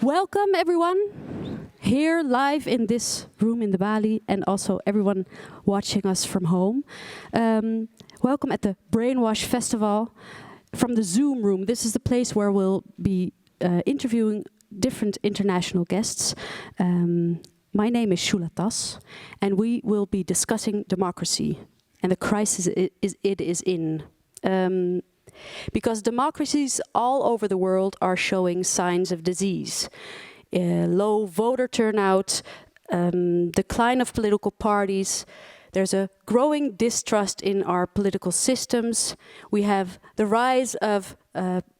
Welcome everyone here live in this room in the Bali, and also everyone watching us from home. Welcome at the Brainwash Festival from the Zoom room. This is the place where we'll be interviewing different international guests. My name is Shula Tas, and we will be discussing democracy and the crisis it is in. Because democracies all over the world are showing signs of disease. Low voter turnout, decline of political parties. There's a growing distrust in our political systems. We have the rise of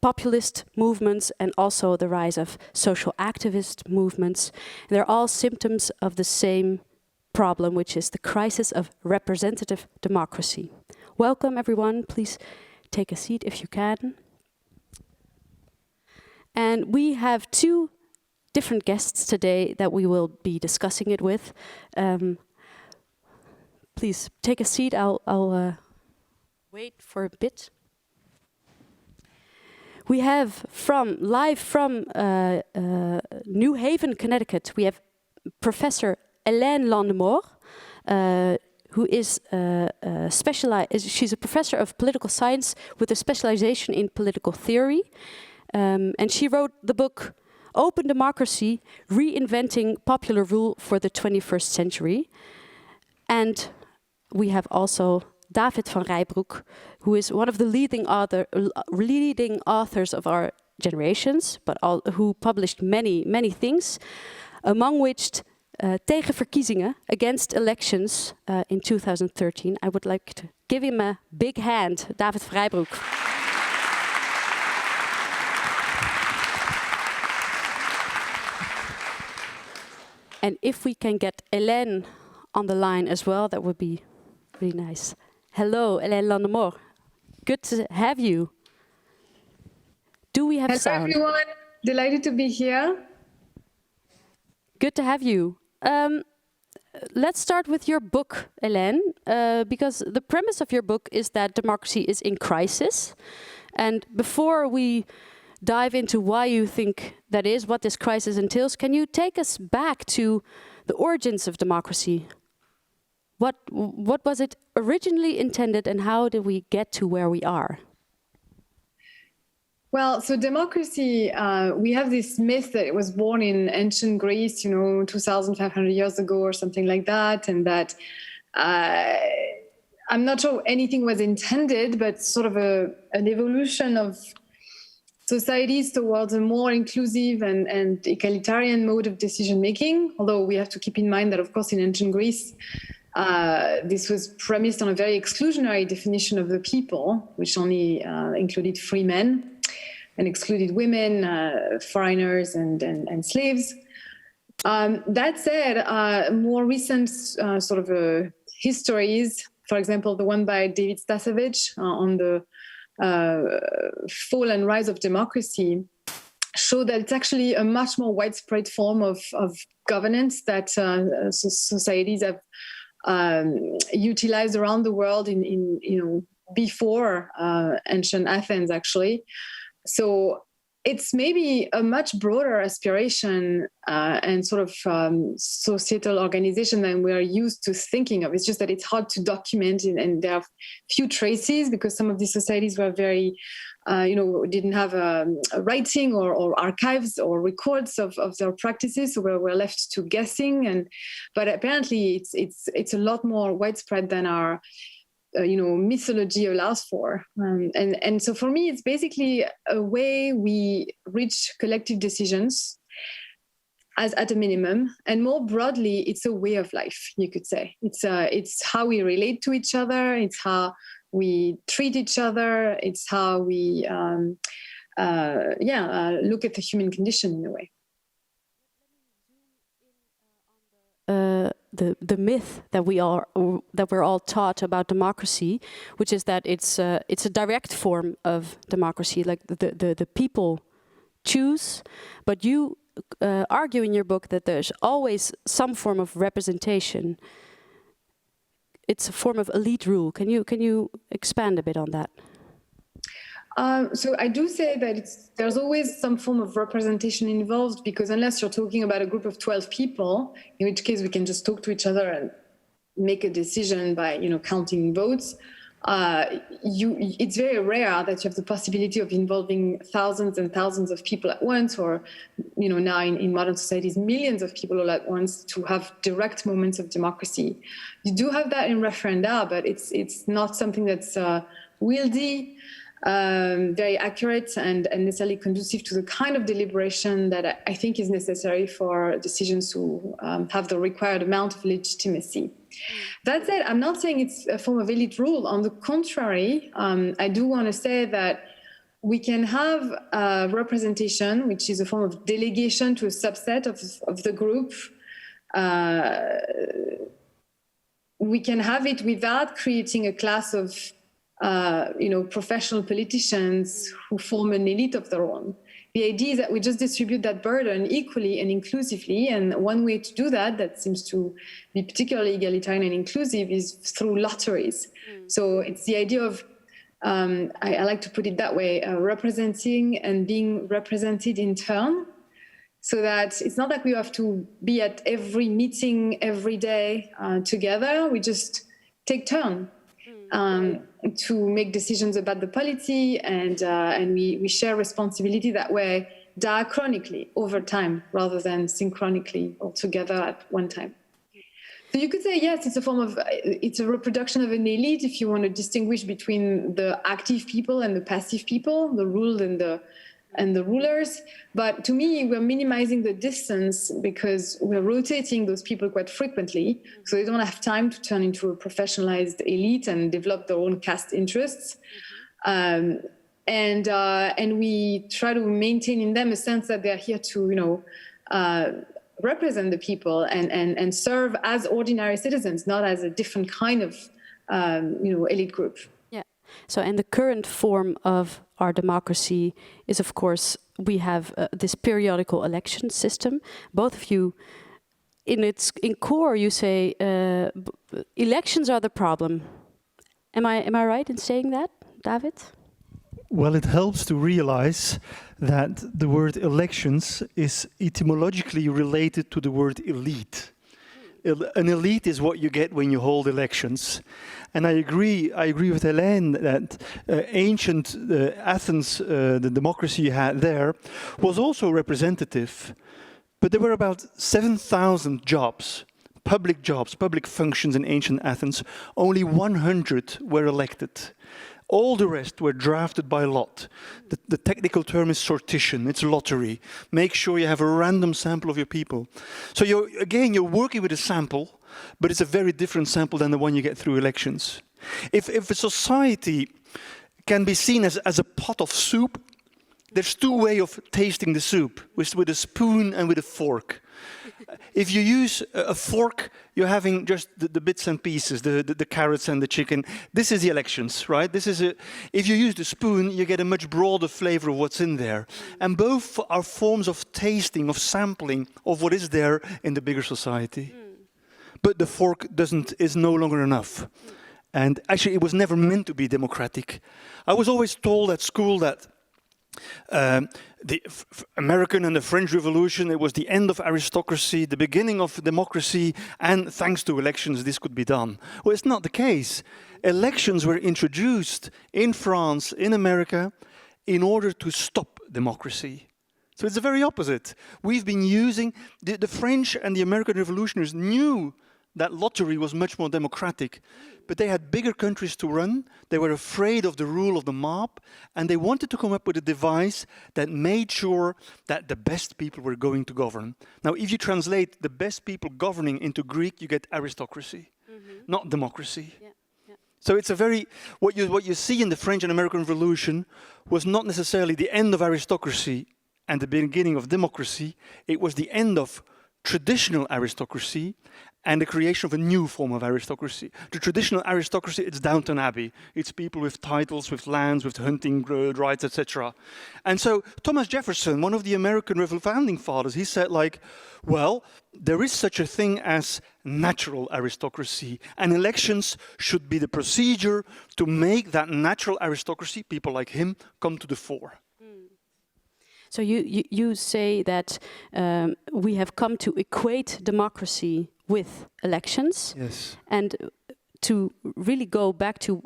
populist movements and also the rise of social activist movements. They're all symptoms of the same problem, which is the crisis of representative democracy. Welcome everyone, please take a seat if you can. And we have two different guests today that we will be discussing it with. Please take a seat. I'll wait for a bit. We have live from New Haven, Connecticut, we have Professor Hélène Landemore, who is she's a professor of political science with a specialization in political theory. And she wrote the book Open Democracy, Reinventing Popular Rule for the 21st Century. And we have also David van Reybrouck, who is one of the leading authors of our generations, but who published many things, among which Tegen verkiezingen, Against Elections, in 2013. I would like to give him a big hand, David van Reybrouck. And if we can get Hélène on the line as well, that would be really nice. Hello, Hélène Landemore. Good to have you. Do we have sound? Hello everyone, delighted to be here. Good to have you. Let's start with your book, Hélène, because the premise of your book is that democracy is in crisis. And before we dive into why you think that is, what this crisis entails, can you take us back to the origins of democracy? What was it originally intended, and how did we get to where we are? Well, so democracy, we have this myth that it was born in ancient Greece, 2,500 years ago or something like that. And that I'm not sure anything was intended, but sort of an evolution of societies towards a more inclusive and egalitarian mode of decision making. Although we have to keep in mind that, of course, in ancient Greece, this was premised on a very exclusionary definition of the people, which only included free men and excluded women, foreigners, and slaves. That said, more recent sort of histories, for example, the one by David Stasevich on the fall and rise of democracy, show that it's actually a much more widespread form of governance that societies have utilized around the world in before ancient Athens, actually. So it's maybe a much broader aspiration and sort of societal organization than we are used to thinking of. It's just that it's hard to document, and there are few traces because some of these societies were very, didn't have a writing or archives or records of their practices, so we're left to guessing. But apparently it's a lot more widespread than our mythology allows for. And so for me, it's basically a way we reach collective decisions as at a minimum. And more broadly, it's a way of life, you could say. It's how we relate to each other. It's how we treat each other. It's how we look at the human condition in a way. The myth that we're all taught about democracy, which is that it's a direct form of democracy, like the people choose, but you argue in your book that there's always some form of representation. It's a form of elite rule. Can you expand a bit on that? So I do say that there's always some form of representation involved, because unless you're talking about a group of 12 people, in which case we can just talk to each other and make a decision by, counting votes. It's very rare that you have the possibility of involving thousands and thousands of people at once, or, now in modern societies, millions of people all at once, to have direct moments of democracy. You do have that in referenda, but it's not something that's wieldy, very accurate, and necessarily conducive to the kind of deliberation that I think is necessary for decisions to have the required amount of legitimacy. That said, I'm not saying it's a form of elite rule. On the contrary, I do want to say that we can have representation, which is a form of delegation to a subset of the group. We can have it without creating a class of professional politicians who form an elite of their own. The idea is that we just distribute that burden equally and inclusively. And one way to do that seems to be particularly egalitarian and inclusive, is through lotteries. So it's the idea of, I like to put it that way, representing and being represented in turn, so that it's not like we have to be at every meeting every day together. We just take turn to make decisions about the polity, and we share responsibility that way, diachronically over time, rather than synchronically all together at one time. So you could say, yes, it's a reproduction of an elite, if you want to distinguish between the active people and the passive people, the ruled and the rulers. But to me, we're minimizing the distance because we're rotating those people quite frequently, so they don't have time to turn into a professionalized elite and develop their own caste interests. And we try to maintain in them a sense that they're here to, represent the people and serve as ordinary citizens, not as a different kind of, elite group. So, and the current form of our democracy is, of course, we have this periodical election system. Both of you, in core, you say elections are the problem. Am I right in saying that, David? Well, it helps to realize that the word elections is etymologically related to the word elite. An elite is what you get when you hold elections. And I agree with Hélène that ancient Athens, the democracy you had there, was also representative. But there were about 7,000 jobs, public functions in ancient Athens. Only 100 were elected. All the rest were drafted by lot. The technical term is sortition, it's lottery. Make sure you have a random sample of your people. So you're working with a sample, but it's a very different sample than the one you get through elections. If a society can be seen as a pot of soup, there's two ways of tasting the soup, with a spoon and with a fork. If you use a fork, you're having just the bits and pieces, the carrots and the chicken. This is the elections, right? If you use the spoon, you get a much broader flavor of what's in there. And both are forms of tasting, of sampling of what is there in the bigger society. But the fork is no longer enough. And actually, it was never meant to be democratic. I was always told at school that the American and the French Revolution, it was the end of aristocracy, the beginning of democracy, and thanks to elections this could be done. Well, it's not the case. Elections were introduced in France, in America, in order to stop democracy. So it's the very opposite. We've been using, the French and the American revolutionaries knew that lottery was much more democratic, but they had bigger countries to run, they were afraid of the rule of the mob, and they wanted to come up with a device that made sure that the best people were going to govern. Now, if you translate the best people governing into Greek, you get aristocracy, not democracy. Yeah. So it's what you see in the French and American Revolution was not necessarily the end of aristocracy and the beginning of democracy, it was the end of traditional aristocracy and the creation of a new form of aristocracy. The traditional aristocracy, it's Downton Abbey. It's people with titles, with lands, with hunting rights, etc. And so Thomas Jefferson, one of the American founding fathers, he said like, well, there is such a thing as natural aristocracy, and elections should be the procedure to make that natural aristocracy, people like him, come to the fore. So you say that we have come to equate democracy with elections, Yes. and to really go back to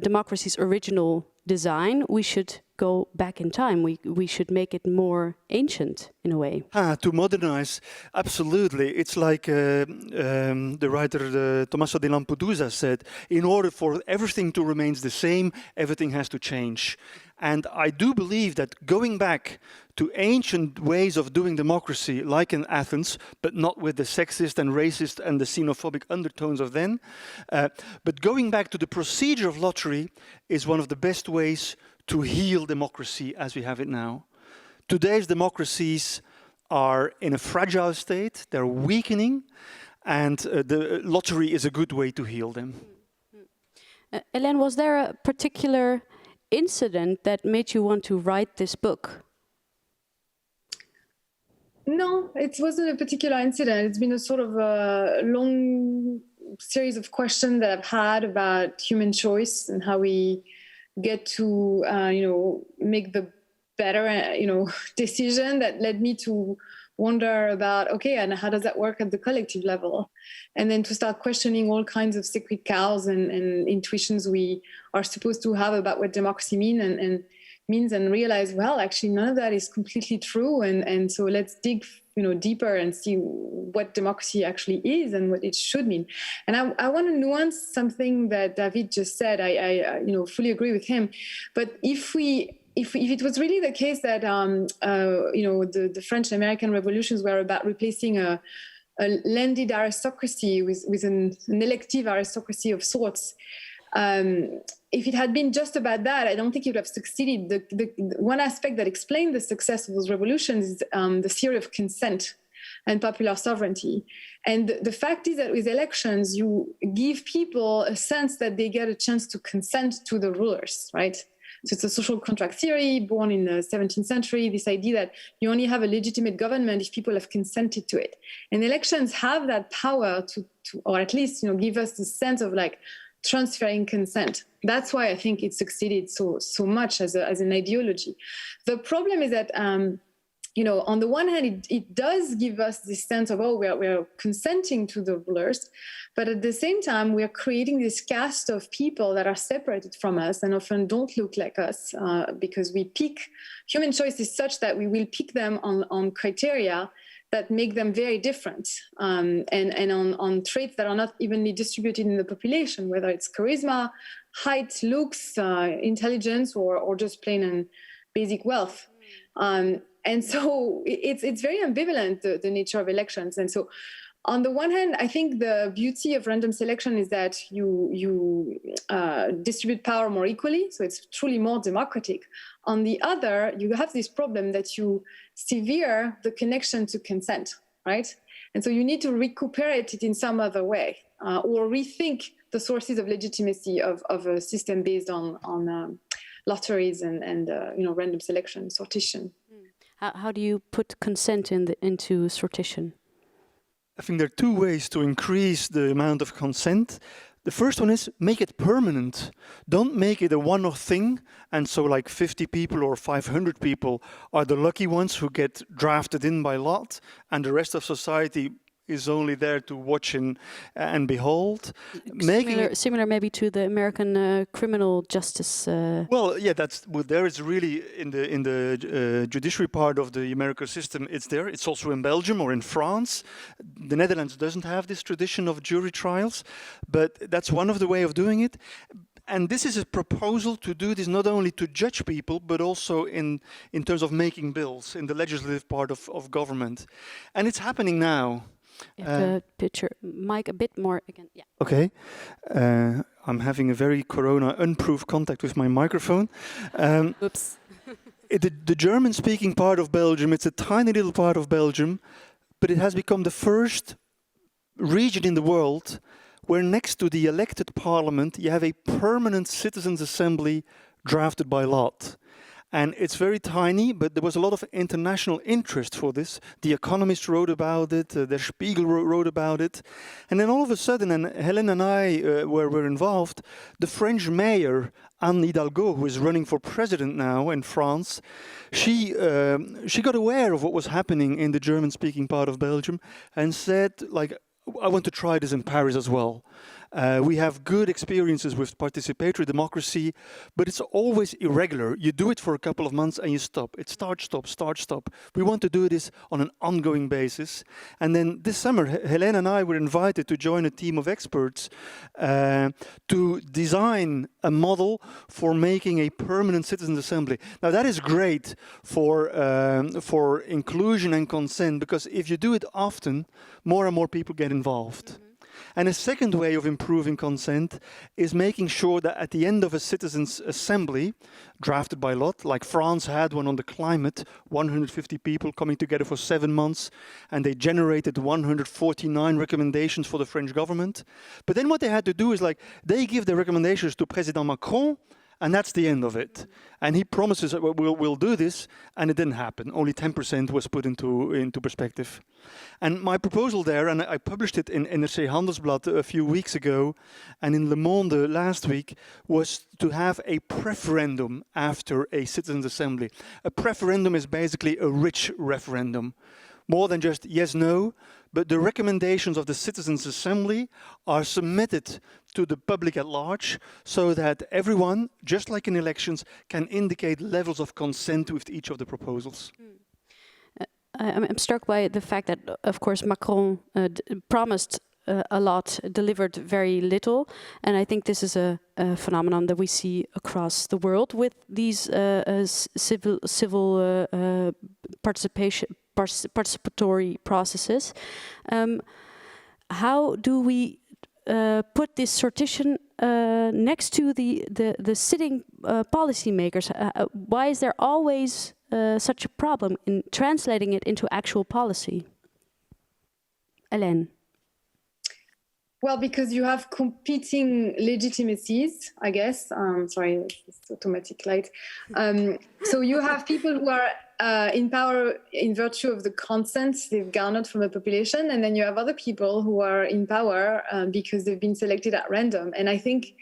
democracy's original design, we should go back in time. We should make it more ancient in a way. To modernize, absolutely. It's like the writer Tommaso di Lampedusa said, in order for everything to remain the same, everything has to change. And I do believe that going back to ancient ways of doing democracy, like in Athens, but not with the sexist and racist and the xenophobic undertones of then, but going back to the procedure of lottery is one of the best ways to heal democracy as we have it now. Today's democracies are in a fragile state, they're weakening, and the lottery is a good way to heal them. Hélène, was there a particular incident that made you want to write this book? No, it wasn't a particular incident. It's been a sort of a long series of questions that I've had about human choice and how we get to, make the better, decision that led me to wonder about, okay, and how does that work at the collective level? And then to start questioning all kinds of sacred cows and intuitions we are supposed to have about what democracy means and realize, well, actually, none of that is completely true. And so let's dig deeper and see what democracy actually is and what it should mean. And I want to nuance something that David just said. I fully agree with him. But if it was really the case that the French and American revolutions were about replacing a landed aristocracy with an elective aristocracy of sorts, if it had been just about that, I don't think it would have succeeded. The one aspect that explained the success of those revolutions is the theory of consent and popular sovereignty. And the fact is that with elections, you give people a sense that they get a chance to consent to the rulers, right? So it's a social contract theory born in the 17th century, this idea that you only have a legitimate government if people have consented to it. And elections have that power to or at least, give us the sense of like transferring consent. That's why I think it succeeded so much as an ideology. The problem is that, on the one hand, it does give us this sense of, we're consenting to the rulers, but at the same time, we are creating this caste of people that are separated from us and often don't look like us because we pick, human choice is such that we will pick them on criteria that make them very different and on traits that are not evenly distributed in the population, whether it's charisma, height, looks, intelligence, or just plain and basic wealth. And so it's very ambivalent, the nature of elections. And so on the one hand, I think the beauty of random selection is that you distribute power more equally, so it's truly more democratic. On the other, you have this problem that you sever the connection to consent, right? And so you need to recuperate it in some other way or rethink the sources of legitimacy of a system based on lotteries and random selection, sortition. How do you put consent into sortition? I think there are two ways to increase the amount of consent. The first one is make it permanent. Don't make it a one-off thing, and so like 50 people or 500 people are the lucky ones who get drafted in by lot, and the rest of society is only there to watch and behold. Similar maybe to the American criminal justice. Well, yeah, there is really in the judiciary part of the American system. It's there. It's also in Belgium or in France. The Netherlands doesn't have this tradition of jury trials, but that's one of the way of doing it. And this is a proposal to do this not only to judge people, but also in terms of making bills in the legislative part of government. And it's happening now. You have to picture Mike a bit more again. Yeah. Okay. I'm having a very corona-unproof contact with my microphone. Oops. The German-speaking part of Belgium, it's a tiny little part of Belgium, but it has become the first region in the world where next to the elected parliament, you have a permanent citizens' assembly drafted by lot. And it's very tiny, but there was a lot of international interest for this. The Economist wrote about it, Der Spiegel wrote about it. And then all of a sudden, and Hélène and I were involved, the French mayor, Anne Hidalgo, who is running for president now in France, she got aware of what was happening in the German-speaking part of Belgium and said, like, I want to try this in Paris as well. We have good experiences with participatory democracy, but it's always irregular. You do it for a couple of months and you stop. It's start, stop, start, stop. We want to do this on an ongoing basis. And then this summer, Hélène and I were invited to join a team of experts to design a model for making a permanent citizens' assembly. Now that is great for inclusion and consent, because if you do it often, more and more people get involved. Mm-hmm. And a second way of improving consent is making sure that at the end of a citizens' assembly, drafted by lot, like France had one on the climate, 150 people coming together for 7 months, and they generated 149 recommendations for the French government. But then what they had to do is, like, they give their recommendations to President Macron, and that's the end of it. And he promises that we'll do this, and it didn't happen. Only 10% was put into perspective. And my proposal there, and I published it in NRC Handelsblad a few weeks ago, and in Le Monde last week, was to have a preferendum after a citizens' assembly. A preferendum is basically a rich referendum. More than just yes, no, but the recommendations of the Citizens' Assembly are submitted to the public at large so that everyone, just like in elections, can indicate levels of consent with each of the proposals. I'm struck by the fact that, of course, Macron promised a lot, delivered very little, and I think this is a phenomenon that we see across the world with these civil participatory processes. How do we put this sortition next to the sitting policymakers? Why is there always such a problem in translating it into actual policy? Hélène. Well, because you have competing legitimacies, I guess. Sorry, it's automatic light. So you have people who are in power in virtue of the consent they've garnered from the population, and then you have other people who are in power because they've been selected at random. And I think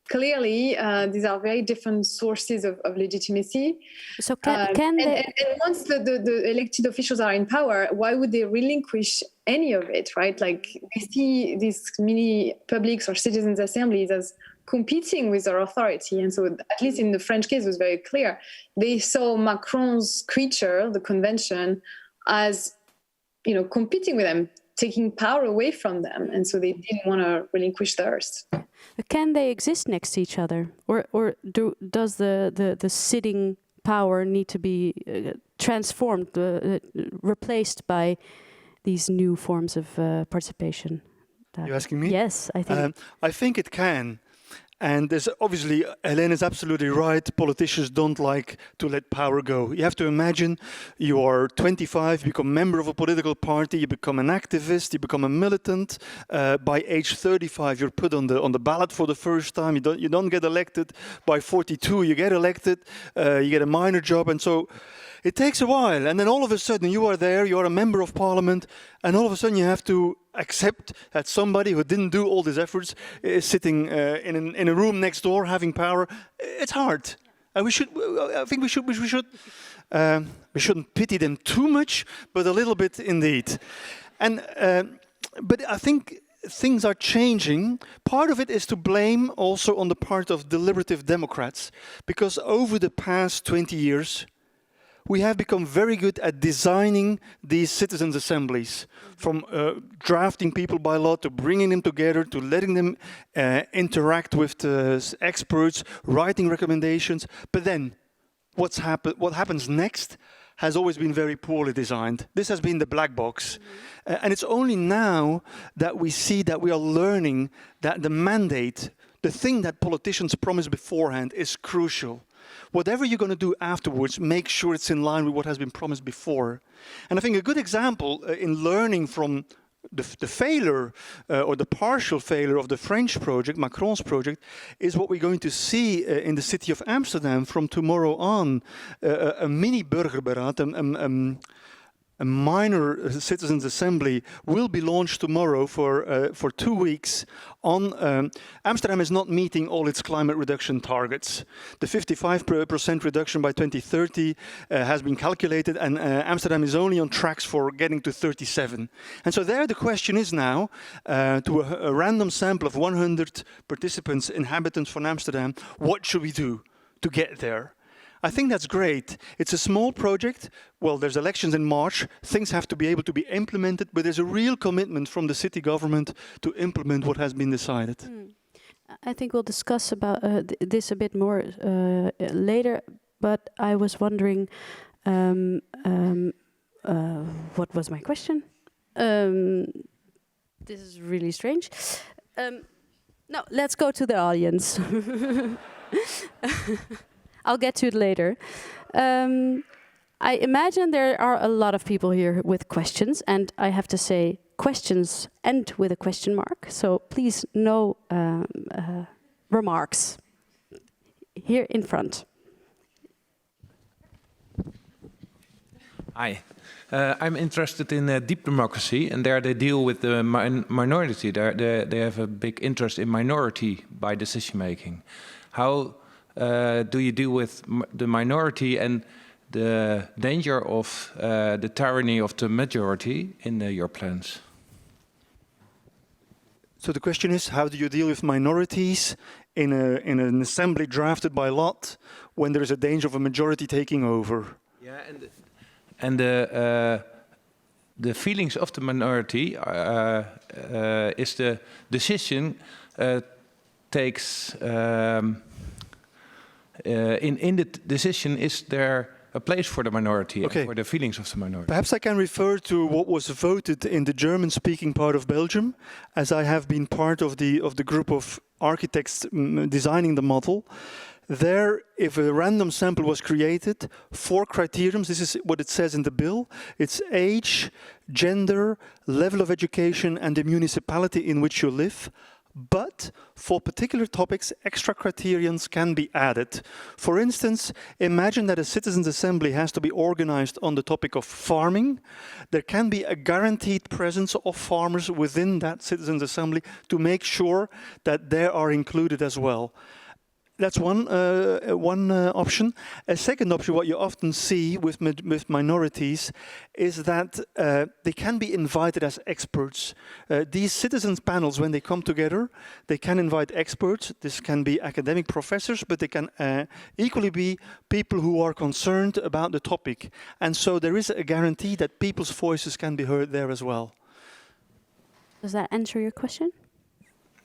clearly these are very different sources of legitimacy. So can they... And once the elected officials are in power, why would they relinquish any of it, right? Like, we see these mini publics or citizens' assemblies as competing with their authority. And so, at least in the French case, it was very clear. They saw Macron's creature, the convention, as, you know, competing with them, taking power away from them. And so they didn't want to relinquish theirs. Can they exist next to each other? Or does the sitting power need to be transformed, replaced by these new forms of participation? You're asking me? Yes, I think it can. And there's obviously, Hélène is absolutely right, politicians don't like to let power go. You have to imagine you are 25, you become a member of a political party, you become an activist, you become a militant. By age 35, you're put on the ballot for the first time. You don't get elected. By 42, you get elected. You get a minor job, and so it takes a while. And then all of a sudden, you are there, you are a member of parliament, and all of a sudden you have to accept that somebody who didn't do all these efforts is sitting in a room next door having power. It's hard. And I think we shouldn't pity them too much, but a little bit indeed. And but I think things are changing. Part of it is to blame also on the part of deliberative Democrats, because over the past 20 years, we have become very good at designing these citizens' assemblies, from drafting people by law to bringing them together, to letting them interact with the experts, writing recommendations. But then what happens next has always been very poorly designed. This has been the black box. And it's only now that we see that we are learning that the mandate, the thing that politicians promise beforehand, is crucial. Whatever you're going to do afterwards, make sure it's in line with what has been promised before. And I think a good example in learning from the failure or the partial failure of the French project, Macron's project, is what we're going to see in the city of Amsterdam from tomorrow on. A mini burgerberaad, a minor citizens' assembly will be launched tomorrow for 2 weeks. Amsterdam is not meeting all its climate reduction targets. The 55% reduction by 2030 has been calculated, and Amsterdam is only on tracks for getting to 37. And so there the question is now, to a random sample of 100 participants, inhabitants from Amsterdam, what should we do to get there? I think that's great. It's a small project. Well, there's elections in March. Things have to be able to be implemented, but there's a real commitment from the city government to implement what has been decided. I think we'll discuss about this a bit more later, but I was wondering, what was my question? This is really strange. No, let's go to the audience. I'll get to it later. I imagine there are a lot of people here with questions, and I have to say questions end with a question mark. So please, no remarks. Here in front. Hi. I'm interested in deep democracy, and there they deal with the minority. They have a big interest in minority by decision making. How do you deal with the minority and the danger of the tyranny of the majority in your plans? So the question is, how do you deal with minorities in an assembly drafted by lot when there is a danger of a majority taking over? Yeah, and the feelings of the minority is the decision takes. In the decision, is there a place for the minority, okay, for the feelings of the minority? Perhaps I can refer to what was voted in the German-speaking part of Belgium, as I have been part of the group of architects designing the model. There, if a random sample was created, 4 criterion, this is what it says in the bill, it's age, gender, level of education, and the municipality in which you live. But for particular topics, extra criterions can be added. For instance, imagine that a citizens' assembly has to be organized on the topic of farming. There can be a guaranteed presence of farmers within that citizens' assembly to make sure that they are included as well. That's one option. A second option, what you often see with minorities, is that they can be invited as experts. These citizens panels, when they come together, they can invite experts. This can be academic professors, but they can equally be people who are concerned about the topic. And so there is a guarantee that people's voices can be heard there as well. Does that answer your question?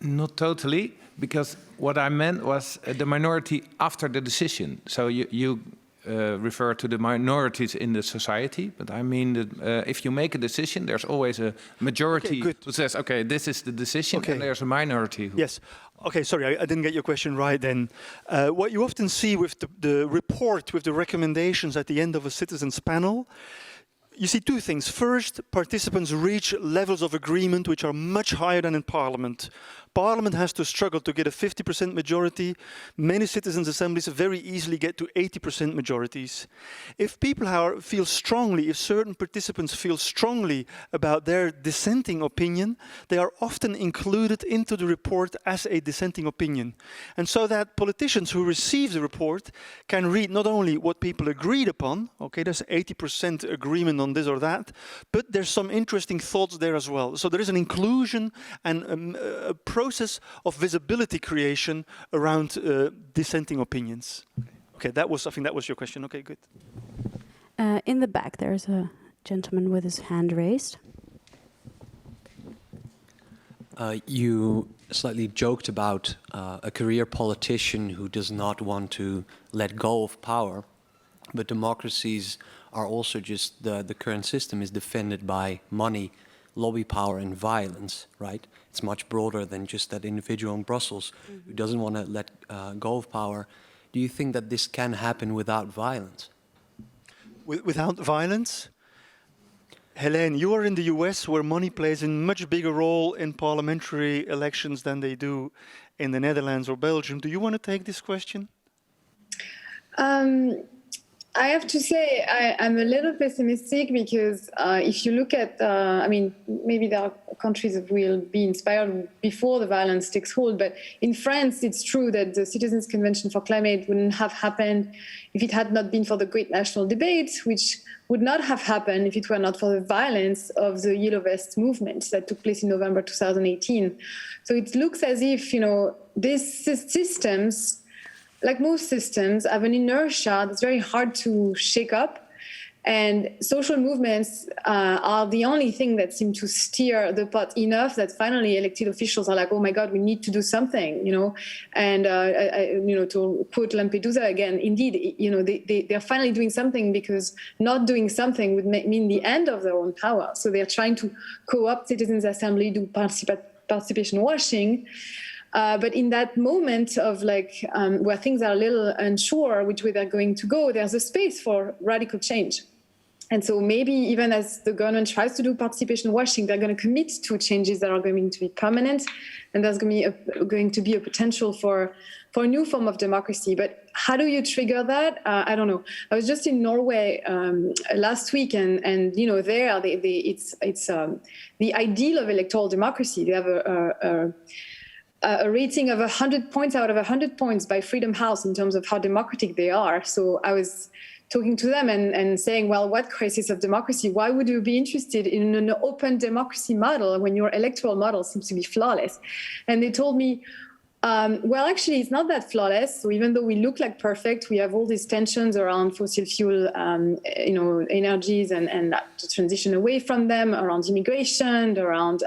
Not totally, because what I meant was the minority after the decision. So you refer to the minorities in the society, but I mean that if you make a decision, there's always a majority who says, okay, this is the decision, and there's a minority who... Yes. Okay, sorry, I didn't get your question right then. What you often see with the report, with the recommendations at the end of a citizens panel, you see 2 things. First, participants reach levels of agreement which are much higher than in Parliament. Parliament has to struggle to get a 50% majority. Many citizens' assemblies very easily get to 80% majorities. If people feel strongly, if certain participants feel strongly about their dissenting opinion, they are often included into the report as a dissenting opinion. And so that politicians who receive the report can read not only what people agreed upon, okay, there's 80% agreement on this or that, but there's some interesting thoughts there as well. So there is an inclusion and a process of visibility creation around dissenting opinions. Okay, I think that was your question. Okay, good. In the back, there's a gentleman with his hand raised. You slightly joked about a career politician who does not want to let go of power, but democracies are also just the current system is defended by money, lobby power, and violence, right? It's much broader than just that individual in Brussels who doesn't want to let go of power. Do you think that this can happen without violence? Without violence? Hélène, you are in the US, where money plays a much bigger role in parliamentary elections than they do in the Netherlands or Belgium. Do you want to take this question? I have to say I'm a little pessimistic because if you look at, I mean, maybe there are countries that will be inspired before the violence takes hold, but in France, it's true that the Citizens' Convention for Climate wouldn't have happened if it had not been for the great national debate, which would not have happened if it were not for the violence of the Yellow Vest movement that took place in November 2018. So it looks as if, these systems, like most systems, have an inertia that's very hard to shake up. And social movements are the only thing that seem to steer the pot enough that finally elected officials are like, oh my God, we need to do something, And, to quote Lampedusa again, indeed, they're finally doing something because not doing something would mean the end of their own power. So they're trying to co-opt citizens' assembly, do participation washing. But in that moment of where things are a little unsure which way they're going to go, there's a space for radical change. And so maybe even as the government tries to do participation washing, they're going to commit to changes that are going to be permanent. And there's going to be a potential for a new form of democracy. But how do you trigger that? I don't know. I was just in Norway last week, and there it's the ideal of electoral democracy. They have a rating of 100 points out of 100 points by Freedom House in terms of how democratic they are. So I was talking to them and saying, well, what crisis of democracy? Why would you be interested in an open democracy model when your electoral model seems to be flawless? And they told me, well, actually, it's not that flawless. So even though we look like perfect, we have all these tensions around fossil fuel, energies and the transition away from them, around immigration, around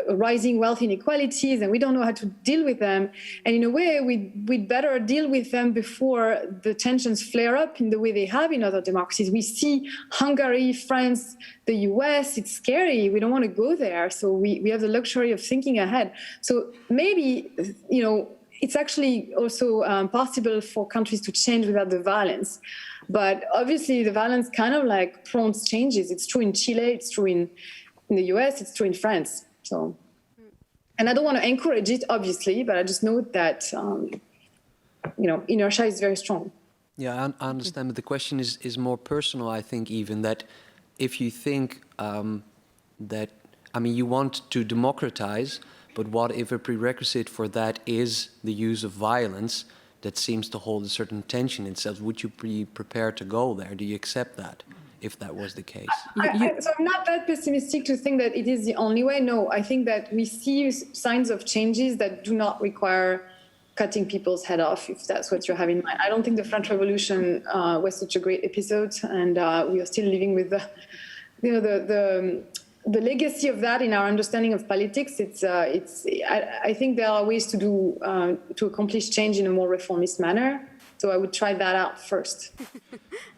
rising wealth inequalities, and we don't know how to deal with them. And in a way, we'd better deal with them before the tensions flare up in the way they have in other democracies. We see Hungary, France, the US, it's scary. We don't want to go there. So we have the luxury of thinking ahead. So maybe, it's actually also possible for countries to change without the violence. But obviously the violence kind of prompts changes. It's true in Chile, it's true in the US, it's true in France. So, and I don't want to encourage it, obviously, but I just know that, inertia is very strong. Yeah, I understand, but the question is more personal, I think, even that if you think you want to democratize, but what if a prerequisite for that is the use of violence that seems to hold a certain tension in itself? Would you be prepared to go there? Do you accept that, if that was the case? So I'm not that pessimistic to think that it is the only way. No, I think that we see signs of changes that do not require cutting people's head off, if that's what you have in mind. I don't think the French Revolution was such a great episode, and we are still living with the legacy of that in our understanding of politics. I think there are ways to accomplish change in a more reformist manner. So I would try that out first.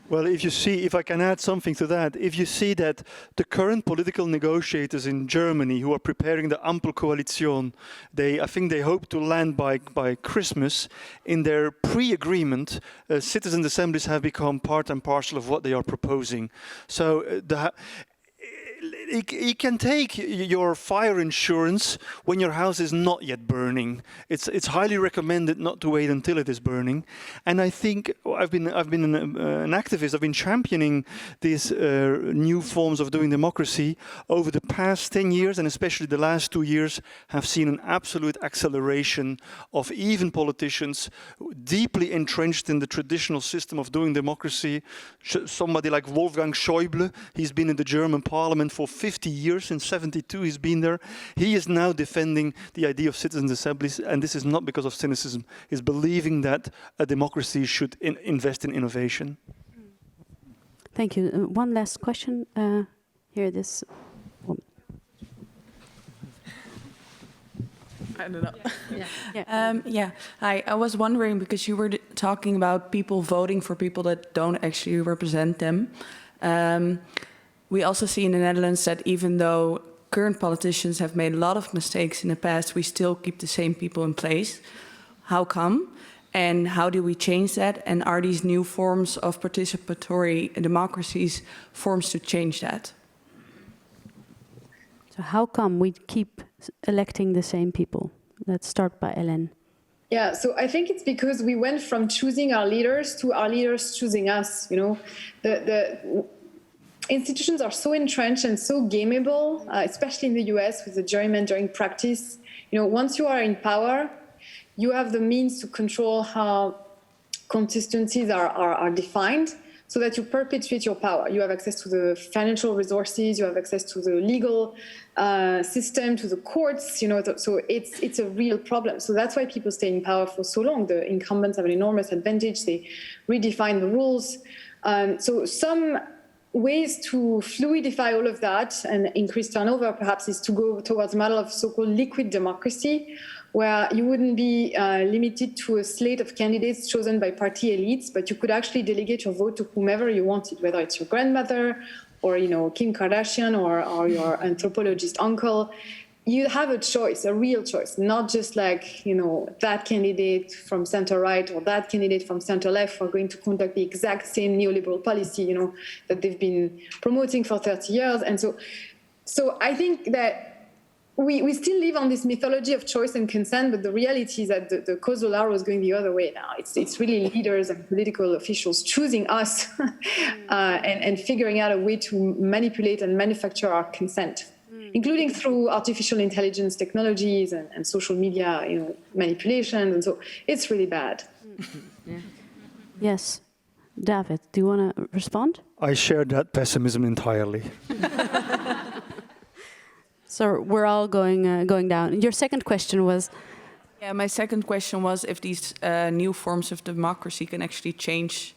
Well, if I can add something to that, if you see that the current political negotiators in Germany who are preparing the Ampelkoalition, I think they hope to land by Christmas. In their pre-agreement, citizen assemblies have become part and parcel of what they are proposing. So you can take your fire insurance when your house is not yet burning. It's highly recommended not to wait until it is burning. And I think I've been an activist. I've been championing these new forms of doing democracy over the past 10 years, and especially the last 2 years have seen an absolute acceleration of even politicians deeply entrenched in the traditional system of doing democracy. Somebody like Wolfgang Schäuble, he's been in the German parliament for 50 years. Since 1972 he's been there. He is now defending the idea of citizens' assemblies, and this is not because of cynicism. He's believing that a democracy should invest in innovation. Thank you. One last question. Here, this woman. I don't know. Hi, I was wondering, because you were talking about people voting for people that don't actually represent them. We also see in the Netherlands that even though current politicians have made a lot of mistakes in the past, we still keep the same people in place. How come? And how do we change that? And are these new forms of participatory democracies forms to change that? So how come we keep electing the same people? Let's start by Hélène. Yeah, so I think it's because we went from choosing our leaders to our leaders choosing us. You know, the institutions are so entrenched and so gameable, especially in the US with the gerrymandering practice. You know, once you are in power, you have the means to control how constituencies are defined, so that you perpetuate your power. You have access to the financial resources, you have access to the legal system, to the courts, you know, so it's a real problem. So that's why people stay in power for so long. The incumbents have an enormous advantage. They redefine the rules. So some ways to fluidify all of that and increase turnover perhaps is to go towards a model of so-called liquid democracy, where you wouldn't be limited to a slate of candidates chosen by party elites, but you could actually delegate your vote to whomever you wanted, whether it's your grandmother or, you know, Kim Kardashian or your anthropologist uncle. You have a choice, a real choice, not just like, you know, that candidate from center-right or that candidate from center-left are going to conduct the exact same neoliberal policy, you know, that they've been promoting for 30 years. And so I think that we still live on this mythology of choice and consent, but the reality is that the causal arrow is going the other way now. It's really leaders and political officials choosing us and figuring out a way to manipulate and manufacture our consent, including through artificial intelligence technologies and social media, you know, manipulation. And so it's really bad. Yeah. Yes. David, do you want to respond? I share that pessimism entirely. So we're all going down. Your second question was? Yeah, my second question was if these new forms of democracy can actually change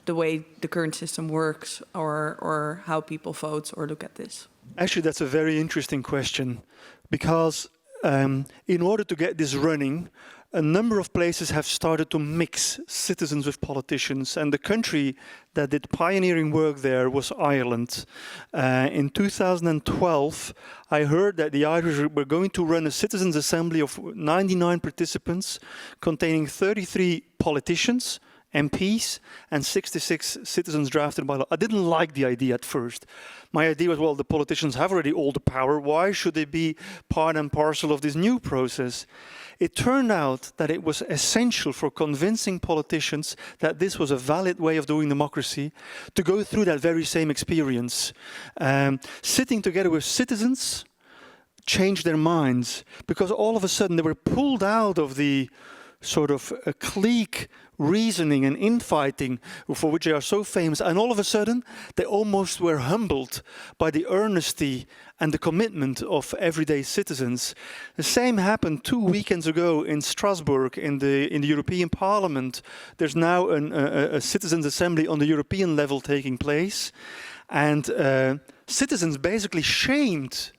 the way the current system works, or how people vote or look at this. Actually, that's a very interesting question, because in order to get this running, a number of places have started to mix citizens with politicians, and the country that did pioneering work there was Ireland. In 2012, I heard that the Irish were going to run a citizens' assembly of 99 participants, containing 33 politicians, MPs, and 66 citizens drafted by law. I didn't like the idea at first. My idea was, well, the politicians have already all the power. Why should they be part and parcel of this new process? It turned out that it was essential for convincing politicians that this was a valid way of doing democracy to go through that very same experience. Sitting together with citizens changed their minds, because all of a sudden they were pulled out of the sort of a clique reasoning and infighting for which they are so famous, and all of a sudden they almost were humbled by the earnesty and the commitment of everyday citizens. The same happened 2 weekends ago in Strasbourg in the European Parliament. There's now a citizens' assembly on the European level taking place, and citizens basically shamed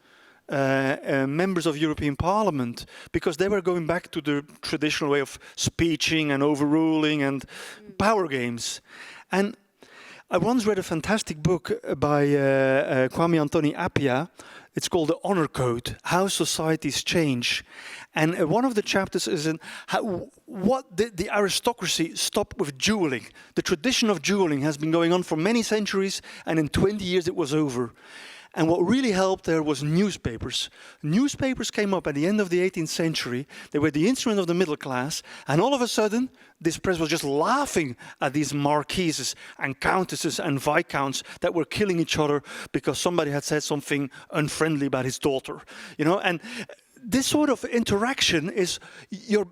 members of European Parliament, because they were going back to the traditional way of speeching and overruling and power games. And I once read a fantastic book by Kwame Anthony Appiah. It's called The Honor Code, How Societies Change. And one of the chapters is in what did the aristocracy stop with dueling. The tradition of dueling has been going on for many centuries, and in 20 years it was over. And what really helped there was newspapers. Newspapers came up at the end of the 18th century. They were the instrument of the middle class. And all of a sudden, this press was just laughing at these marquises and countesses and viscounts that were killing each other because somebody had said something unfriendly about his daughter. You know, and this sort of interaction is your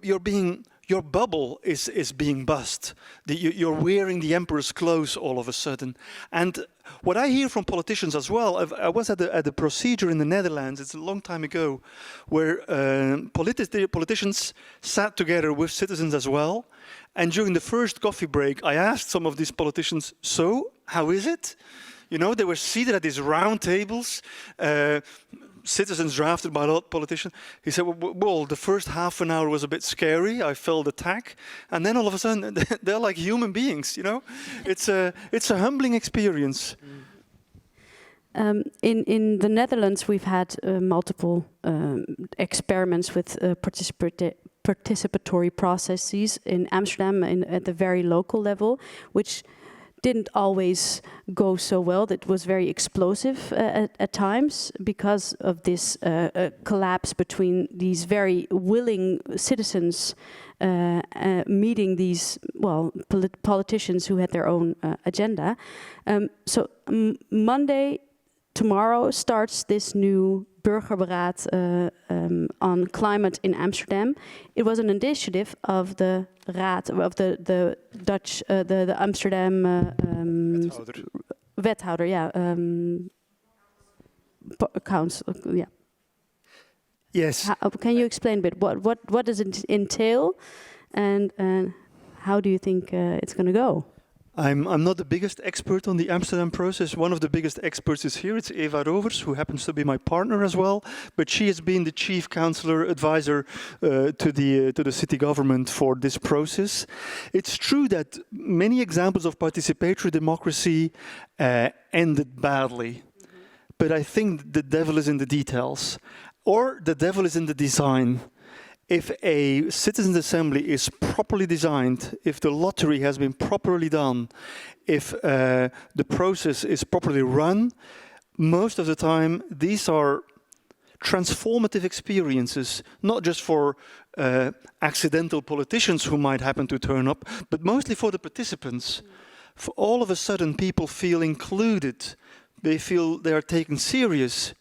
bubble is being bust. You're wearing the emperor's clothes all of a sudden. And what I hear from politicians as well, I was at a procedure in the Netherlands, it's a long time ago, where politicians sat together with citizens as well. And during the first coffee break, I asked some of these politicians, so, how is it? You know, they were seated at these round tables, citizens drafted by a politician. He said, well, the first half an hour was a bit scary. I felt attack. And then all of a sudden, they're like human beings, you know? It's a humbling experience. In the Netherlands, we've had multiple experiments with participatory processes in Amsterdam at the very local level, which didn't always go so well. That was very explosive at times because of this collapse between these very willing citizens meeting these, well, politicians who had their own agenda. So Monday, tomorrow, starts this new Burgerberaad on climate in Amsterdam. It was an initiative of the Raad, of the Dutch, the Amsterdam wethouder, yeah, council, yeah. Yes. Can you explain a bit what does it entail, and how do you think it's going to go? I'm not the biggest expert on the Amsterdam process. One of the biggest experts is here. It's Eva Rovers, who happens to be my partner as well. But she has been the chief counselor advisor to the city government for this process. It's true that many examples of participatory democracy ended badly. But I think the devil is in the details, or the devil is in the design. If a citizens' assembly is properly designed, if the lottery has been properly done, if the process is properly run, most of the time these are transformative experiences, not just for accidental politicians who might happen to turn up, but mostly for the participants. For all of a sudden, people feel included. They feel they are taken serious.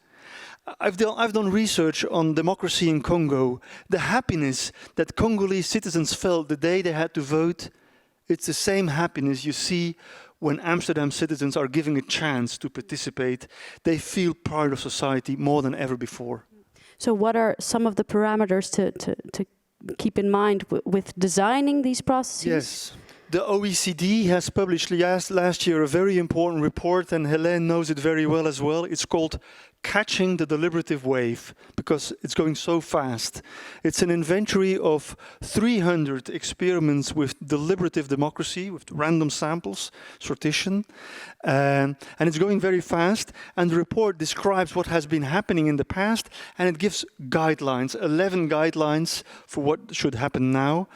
I've done research on democracy in Congo. The happiness that Congolese citizens felt the day they had to vote, it's the same happiness you see when Amsterdam citizens are given a chance to participate. They feel part of society more than ever before. So what are some of the parameters to keep in mind with designing these processes? Yes. The OECD has published last year a very important report, and Hélène knows it very well as well. It's called Catching the Deliberative Wave, because it's going so fast. It's an inventory of 300 experiments with deliberative democracy, with random samples, sortition, and it's going very fast. And the report describes what has been happening in the past, and it gives guidelines, 11 guidelines for what should happen now.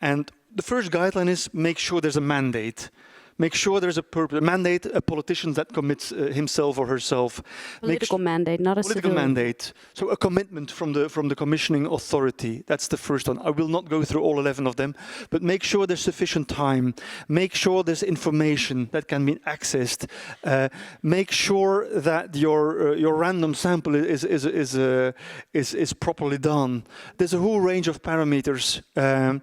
And the first guideline is make sure there's a mandate. Make sure there's a purpose. A mandate, a politician that commits himself or herself. Political mandate, not a political mandate. So a commitment from the commissioning authority. That's the first one. I will not go through all 11 of them, but make sure there's sufficient time. Make sure there's information that can be accessed. Make sure that your random sample is properly done. There's a whole range of parameters, and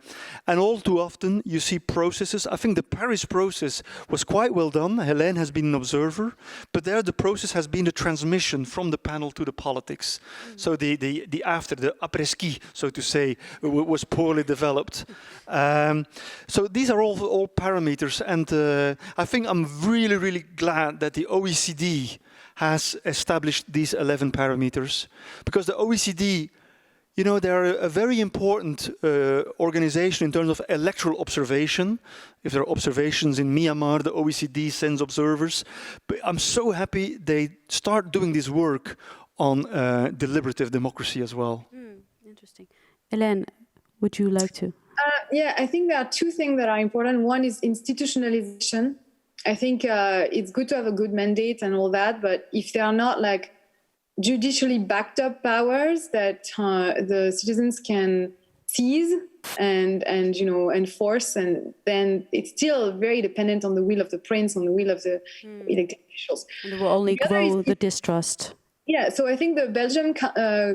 all too often you see processes. I think the Paris process was quite well done. Hélène has been an observer, but there the process has been the transmission from the panel to the politics. So the après-ski, so to say, was poorly developed. So these are all parameters, and I think I'm really, really glad that the OECD has established these 11 parameters, because the OECD, you know, they are a very important organization in terms of electoral observation. If there are observations in Myanmar, the OECD sends observers. But I'm so happy they start doing this work on deliberative democracy as well. Interesting. Hélène, would you like to? Yeah, I think there are two things that are important. One is institutionalization. I think it's good to have a good mandate and all that, but if they are not like judicially backed up powers that the citizens can seize and enforce, and then it's still very dependent on the will of the prince, on the will of the elected officials. And it will only grow the distrust. Yeah, so I think the Belgian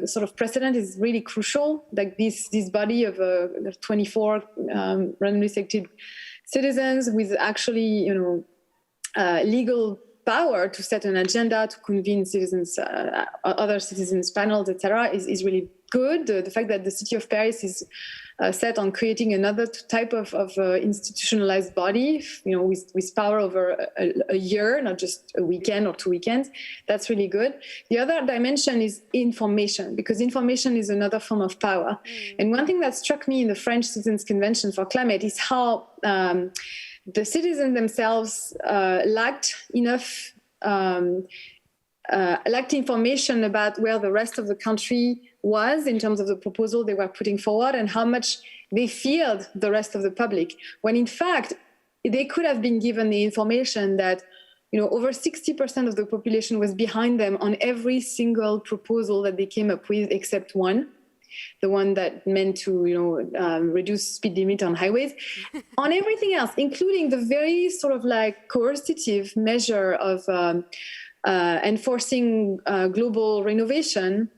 sort of precedent is really crucial. Like this body of 24 randomly selected citizens with actually, legal power to set an agenda, to convene citizens, other citizens panels, etc., is really good. The fact that the city of Paris is set on creating another type of institutionalized body, with power over a year, not just a weekend or 2 weekends, that's really good. The other dimension is information, because information is another form of power. And one thing that struck me in the French Citizens Convention for Climate is how the citizens themselves lacked information about where the rest of the country was in terms of the proposal they were putting forward, and how much they feared the rest of the public, when in fact they could have been given the information that, over 60% of the population was behind them on every single proposal that they came up with, except one, the one that meant to, reduce speed limit on highways. On everything else, including the very sort of like coercive measure of enforcing global renovation,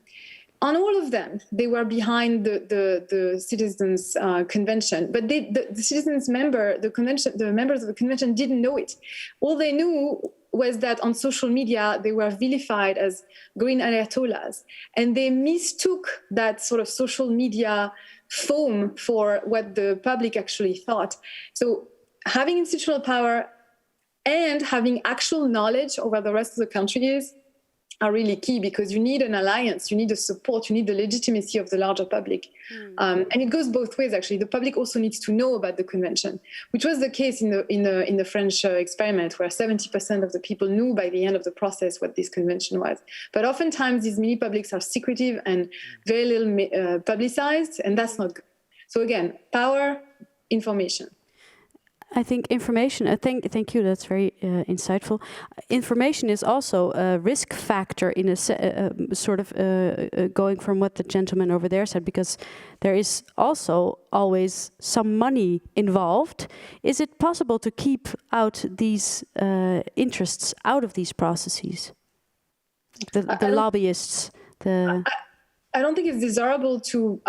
on all of them, they were behind the citizens' convention. But the members of the convention didn't know it. All they knew was that on social media, they were vilified as green ayatollahs. And they mistook that sort of social media foam for what the public actually thought. So having institutional power and having actual knowledge over the rest of the countries are really key, because you need an alliance, you need the support, you need the legitimacy of the larger public. And it goes both ways, actually. The public also needs to know about the convention, which was the case in the French experiment, where 70% of the people knew by the end of the process what this convention was. But oftentimes these mini publics are secretive and very little publicized, and that's not good. So again, power, information. I think information, thank you, that's very insightful. Information is also a risk factor in a sort of going from what the gentleman over there said, because there is also always some money involved. Is it possible to keep out these interests out of these processes? The lobbyists, I don't think it's desirable to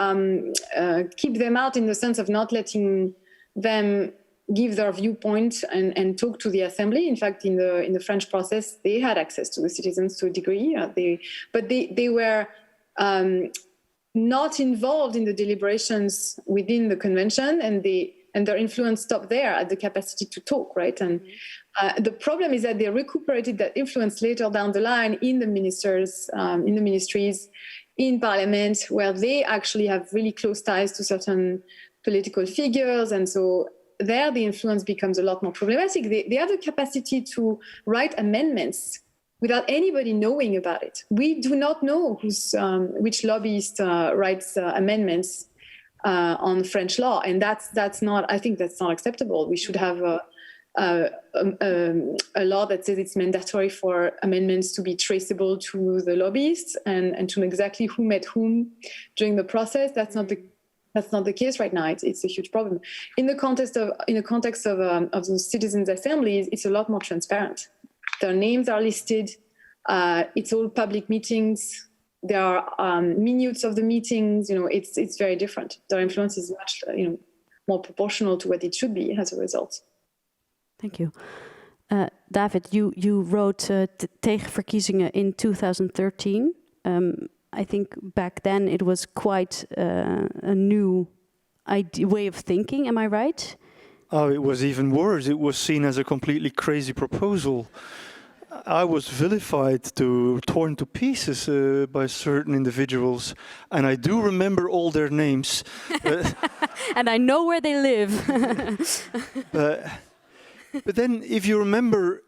keep them out in the sense of not letting them give their viewpoint and talk to the assembly. In fact, in the French process, they had access to the citizens to a degree. But they were not involved in the deliberations within the convention, and their influence stopped there at the capacity to talk, right? And the problem is that they recuperated that influence later down the line in the ministries, in parliament, where they actually have really close ties to certain political figures, and so there the influence becomes a lot more problematic. They have the capacity to write amendments without anybody knowing about it. We do not know which lobbyist writes amendments on French law, and that's not. I think that's not acceptable. We should have a law that says it's mandatory for amendments to be traceable to the lobbyists and to know exactly who met whom during the process. That's not the case right now. It's a huge problem. In the context of the citizens' assemblies, it's a lot more transparent. Their names are listed. It's all public meetings. There are minutes of the meetings. It's very different. Their influence is much more proportional to what it should be as a result. Thank you. David, you wrote Tegenverkiezingen in 2013. I think back then it was quite a new way of thinking. Am I right? Oh, it was even worse. It was seen as a completely crazy proposal. I was vilified, torn to pieces by certain individuals, and I do remember all their names. And I know where they live. But then, if you remember,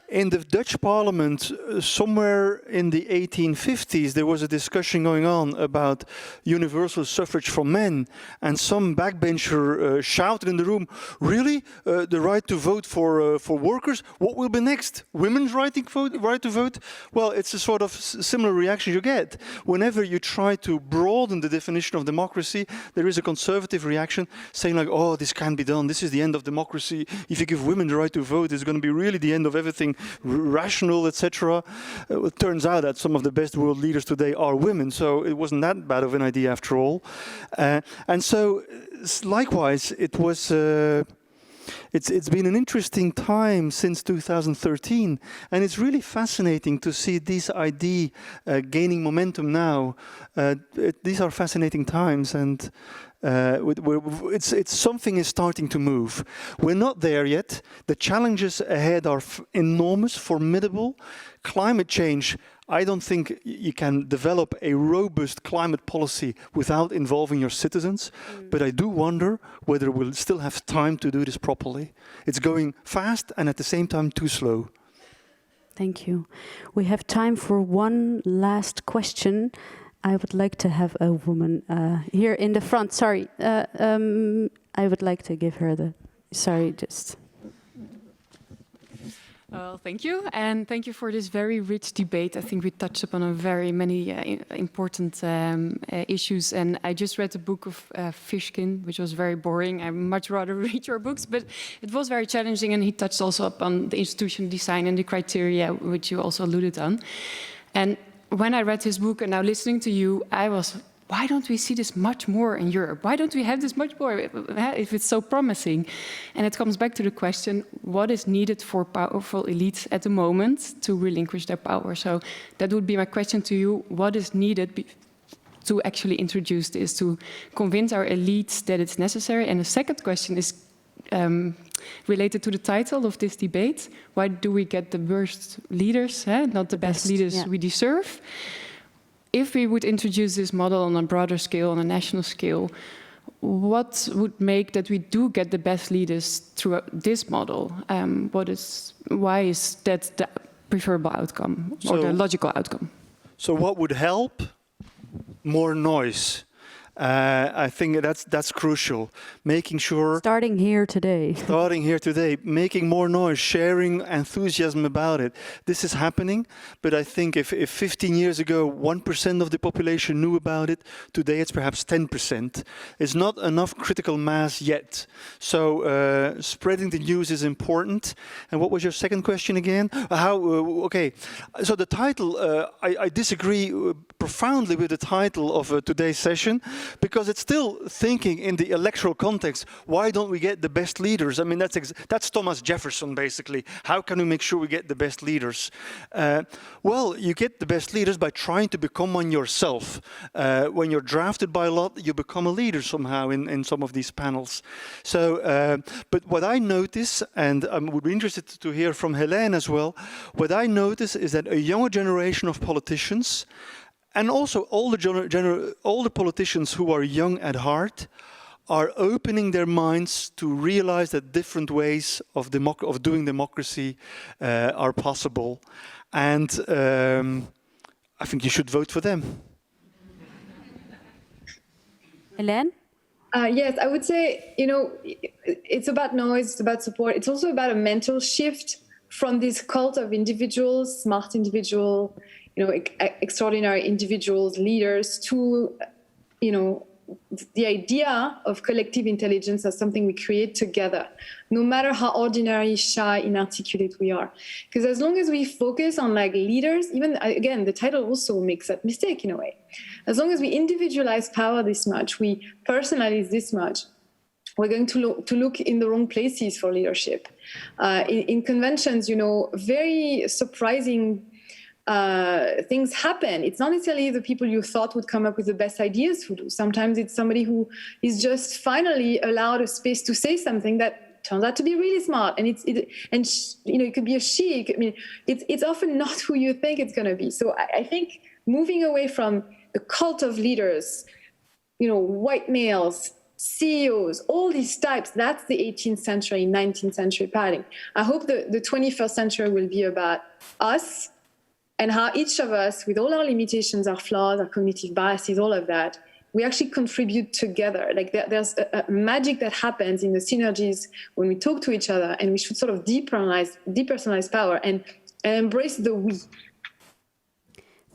in the Dutch parliament, somewhere in the 1850s, there was a discussion going on about universal suffrage for men, and some backbencher shouted in the room, "Really? The right to vote for workers? What will be next? Women's right to vote?" Well, it's a sort of similar reaction you get. Whenever you try to broaden the definition of democracy, there is a conservative reaction saying like, "Oh, this can't be done. This is the end of democracy. If you give women the right to vote, it's going to be really the end of everything rational, etc." It turns out that some of the best world leaders today are women, so it wasn't that bad of an idea after all. And so, likewise, it was. It's been an interesting time since 2013, and it's really fascinating to see this idea gaining momentum now. These are fascinating times, and it's something is starting to move. We're not there yet. The challenges ahead are enormous, formidable. Climate change, I don't think you can develop a robust climate policy without involving your citizens, but I do wonder whether we'll still have time to do this properly. It's going fast and at the same time too slow. Thank you. We have time for one last question. I would like to have a woman here in the front. Sorry, I would like to give her the Sorry, just... Well, thank you, and thank you for this very rich debate. I think we touched upon a very many important issues, and I just read the book of Fishkin, which was very boring. I much rather read your books, but it was very challenging, and he touched also upon the institution design and the criteria, which you also alluded on. And when I read his book and now listening to you, I was, why don't we see this much more in Europe? Why don't we have this much more if it's so promising? And it comes back to the question, what is needed for powerful elites at the moment to relinquish their power? So that would be my question to you. What is needed to actually introduce this, to convince our elites that it's necessary? And the second question is related to the title of this debate. Why do we get the worst leaders, not the best leaders we deserve? If we would introduce this model on a broader scale, on a national scale, what would make that we do get the best leaders through this model? Why is that the preferable outcome or the logical outcome? So what would help? More noise. I think that's crucial. Making sure... Starting here today, making more noise, sharing enthusiasm about it. This is happening, but I think if 15 years ago 1% of the population knew about it, today it's perhaps 10%. It's not enough critical mass yet. So spreading the news is important. And what was your second question again? Okay, so the title, I disagree profoundly with the title of today's session, because it's still thinking in the electoral context, why don't we get the best leaders? I mean, that's Thomas Jefferson, basically. How can we make sure we get the best leaders? Well, you get the best leaders by trying to become one yourself. When you're drafted by a lot, you become a leader somehow in some of these panels. So, but what I notice, and I would be interested to hear from Hélène as well, what I notice is that a younger generation of politicians, and also all the politicians who are young at heart, are opening their minds to realize that different ways of doing democracy are possible. And I think you should vote for them. Hélène? Yes, I would say, it's about noise, it's about support. It's also about a mental shift from this cult of individuals, smart individual, extraordinary individuals, leaders, to, the idea of collective intelligence as something we create together, no matter how ordinary, shy, inarticulate we are. Because as long as we focus on leaders, even again, the title also makes that mistake in a way. As long as we individualize power this much, we personalize this much, we're going to look in the wrong places for leadership. In conventions, very surprising things happen. It's not necessarily the people you thought would come up with the best ideas who do. Sometimes it's somebody who is just finally allowed a space to say something that turns out to be really smart. And it could be a she. It's often not who you think it's going to be. So I think moving away from the cult of leaders, white males, CEOs, all these types, that's the 18th century, 19th century paradigm. I hope the 21st century will be about us, and how each of us, with all our limitations, our flaws, our cognitive biases, all of that, we actually contribute together. There's a magic that happens in the synergies when we talk to each other, and we should sort of depersonalize power and embrace the we.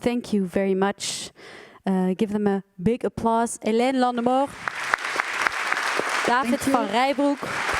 Thank you very much. Give them a big applause. Hélène Landemore, David van Reybrouck.